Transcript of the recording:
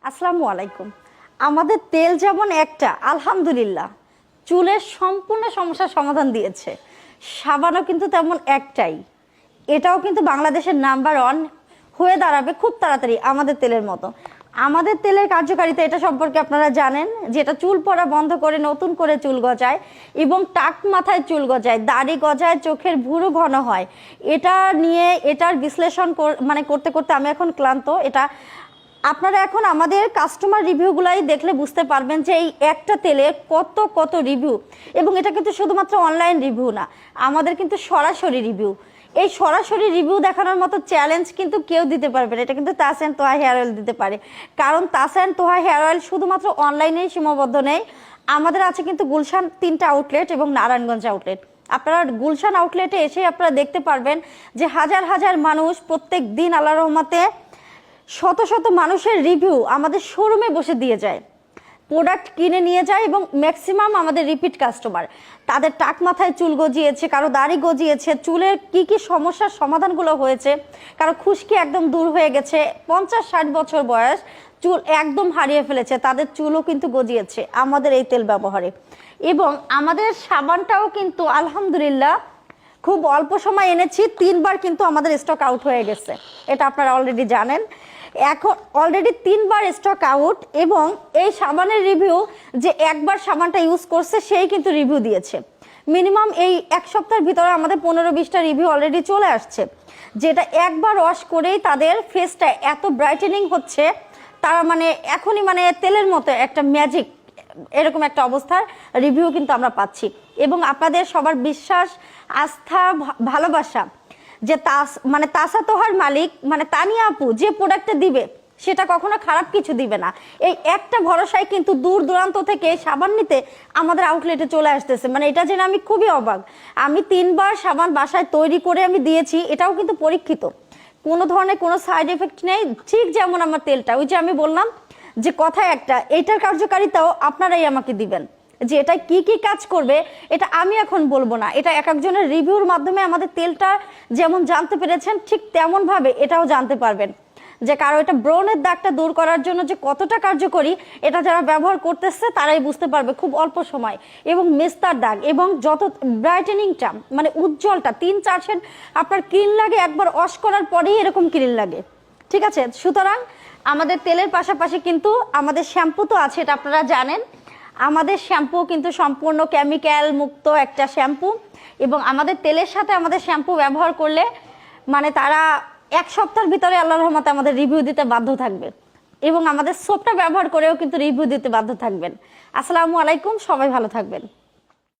আসসালামু আলাইকুম। আমাদের তেল যেমন একটা আলহামদুলিল্লাহ চুলের সম্পূর্ণ সমস্যার সমাধান দিয়েছে, সাবানও কিন্তু তেমন একটাই, এটাও কিন্তু বাংলাদেশের নাম্বার ওয়ান হয়ে দাঁড়াবে খুব তাড়াতাড়ি আমাদের তেলের মতো। আমাদের তেলের কার্যকারিতা এটা সম্পর্কে আপনারা জানেন যে এটা চুল পড়া বন্ধ করে নতুন করে চুল গজায় এবং টাক মাথায় চুল গজায়, দাড়ি গজায়, চোখের ভুরু ঘন হয়। এটা নিয়ে এটার বিশ্লেষণ করতে করতে আমি এখন ক্লান্ত। এটা আপনারা এখন আমাদের কাস্টমার রিভিউগুলাই দেখলে বুঝতে পারবেন যে এই একটা তেলে কত কত রিভিউ, এবং এটা কিন্তু শুধুমাত্র অনলাইন রিভিউ না, আমাদের কিন্তু সরাসরি রিভিউ। এই সরাসরি রিভিউ দেখানোর মতো চ্যালেঞ্জ কিন্তু কেউ দিতে পারবে না, এটা কিন্তু তাস অ্যান্ড তোহা হেয়ার অয়েল দিতে পারে। কারণ তাস অ্যান্ড তোহা হেয়ার অয়েল শুধুমাত্র অনলাইনেই সীমাবদ্ধ নেই, আমাদের আছে কিন্তু গুলশান 3টা আউটলেট এবং নারায়ণগঞ্জ আউটলেট। আপনারা গুলশান আউটলেটে এসে আপনারা দেখতে পারবেন যে হাজার হাজার মানুষ প্রত্যেক দিন আল্লাহর রহমতে শত শত মানুষের রিভিউ আমাদের শোরুমে বসে দিয়ে যায়, প্রোডাক্ট কিনে নিয়ে যায়, এবং ম্যাক্সিমাম আমাদের রিপিট কাস্টমার। তাদের টাক মাথায় চুল গজিয়েছে, কারো দাড়ি গজিয়েছে, চুলের কি কি সমস্যার সমাধানগুলো হয়েছে, কারো খুশকি একদম দূর হয়ে গেছে, 50-60 বছর বয়স চুল একদম হারিয়ে ফেলেছে, তাদের চুলও কিন্তু গজিয়েছে আমাদের এই তেল ব্যবহারে। এবং আমাদের সাবানটাও কিন্তু আলহামদুলিল্লাহ খুব অল্প সময় এনেছি, 3বার কিন্তু আমাদের স্টক আউট হয়ে গেছে, এটা আপনারা অলরেডি জানেন। এখন অলরেডি 3বার স্টক আউট, এবং এই সাবানের রিভিউ যে একবার সাবানটা ইউজ করছে সেই কিন্তু রিভিউ দিয়েছে। মিনিমাম এই 1 সপ্তাহের ভিতরে আমাদের 15-20টা রিভিউ অলরেডি চলে আসছে, যেটা একবার ওয়াশ করেই তাদের ফেসটা এত ব্রাইটেনিং হচ্ছে, তারা এখনই তেলের মতো একটা ম্যাজিক, এরকম একটা অবস্থার রিভিউ কিন্তু আমরা পাচ্ছি। এবং আপনাদের সবার বিশ্বাস, আস্থা, ভালোবাসা যে তাসা তোহার মালিক তানিয়া আপু যে প্রোডাক্টটা দিবে সেটা কখনো খারাপ কিছু দিবে না, এই একটা ভরসায় কিন্তু দূর দূরান্ত থেকে সাবান নিতে আমাদের আউটলেটে চলে আসতেছে। এটা জেনে আমি খুবই অবাক। আমি 3বার সাবান বাসায় তৈরি করে আমি দিয়েছি, এটাও কিন্তু পরীক্ষিত, কোনো ধরনের কোনো সাইড এফেক্ট নেই। ঠিক যেমন আমার তেলটা, ওই যে আমি বললাম যে কথা একটা, এইটার কার্যকারিতাও আপনারাই আমাকে দিবেন, যে এটা কি কি কাজ করবে এটা আমি এখন বলবো না, এটা এক একজনের রিভিউর মাধ্যমে আমাদের তেলটা যেমন জানতে পেরেছেন ঠিক তেমন ভাবে এটাও জানতে পারবেন, যে কারো এটা ব্রণের দাগটা দূর করার জন্য যে কতটা কার্যকরী, এটা যারা ব্যবহার করতেছে তারাই বুঝতে পারবে খুব অল্প সময়। এবং মেস্তার দাগ এবং যত ব্রাইটেনিংটা উজ্জ্বলটা 3-4 শেড আপনার ক্লিন লাগে, একবার ওয়াশ করার পরেই এরকম ক্লিন লাগে, ঠিক আছে। সুতরাং আমাদের তেলের পাশাপাশি কিন্তু আমাদের শ্যাম্পু তো আছে, এটা আপনারা জানেন। আমাদের শ্যাম্পু কিন্তু সম্পূর্ণ কেমিক্যাল মুক্ত একটা শ্যাম্পু, এবং আমাদের তেলের সাথে আমাদের শ্যাম্পু ব্যবহার করলে তারা 1 সপ্তাহের ভিতরে আল্লাহর রহমতে আমাদের রিভিউ দিতে বাধ্য থাকবে, এবং আমাদের সোপটা ব্যবহার করেও কিন্তু রিভিউ দিতে বাধ্য থাকবেন। আসসালামু আলাইকুম, সবাই ভালো থাকবেন।